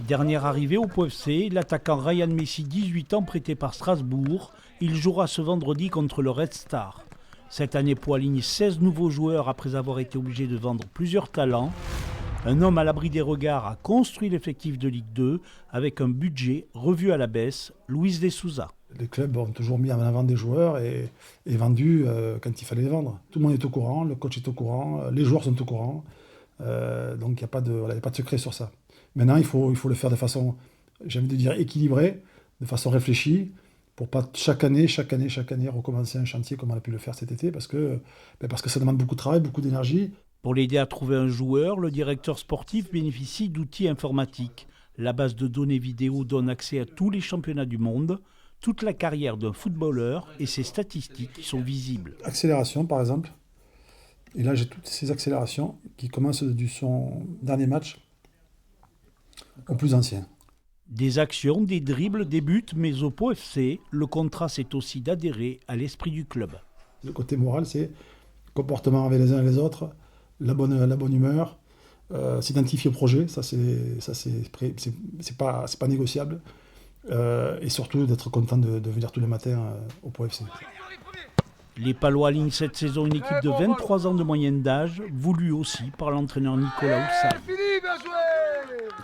Dernière arrivée au POFC, l'attaquant Ryan Messi, 18 ans, prêté par Strasbourg. Il jouera ce vendredi contre le Red Star. Cette année, Pau aligne 16 nouveaux joueurs après avoir été obligé de vendre plusieurs talents. Un homme à l'abri des regards a construit l'effectif de Ligue 2 avec un budget revu à la baisse, Luis de Souza. Les clubs ont toujours mis en avant des joueurs et vendu quand il fallait les vendre. Tout le monde est au courant, le coach est au courant, les joueurs sont au courant. Donc il n'y a pas de secret sur ça. Maintenant, il faut le faire de façon, j'ai envie de dire, équilibrée, de façon réfléchie, pour pas chaque année recommencer un chantier comme on a pu le faire cet été, parce que ça demande beaucoup de travail, beaucoup d'énergie. Pour l'aider à trouver un joueur, le directeur sportif bénéficie d'outils informatiques. La base de données vidéo donne accès à tous les championnats du monde. Toute la carrière d'un footballeur et ses statistiques sont visibles. Accélération, par exemple. Et là, j'ai toutes ces accélérations qui commencent de son dernier match au plus ancien. Des actions, des dribbles, des buts, mais au Pau FC, le contrat c'est aussi d'adhérer à l'esprit du club. Le côté moral, c'est comportement avec les uns et les autres, la bonne humeur, s'identifier au projet, ça c'est pas négociable. Et surtout d'être content de venir tous les matins au Pau FC. Les Palois alignent cette saison une équipe de 23 ans de moyenne d'âge, voulue aussi par l'entraîneur Nicolas Oussal.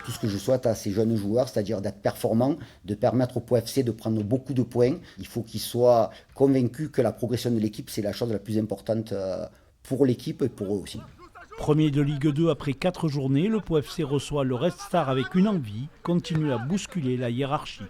Tout ce que je souhaite à ces jeunes joueurs, c'est-à-dire d'être performants, de permettre au Pau FC de prendre beaucoup de points. Il faut qu'ils soient convaincus que la progression de l'équipe, c'est la chose la plus importante pour l'équipe et pour eux aussi. Premier de Ligue 2 après 4 journées, le Pau FC reçoit le Red Star avec une envie, continue à bousculer la hiérarchie.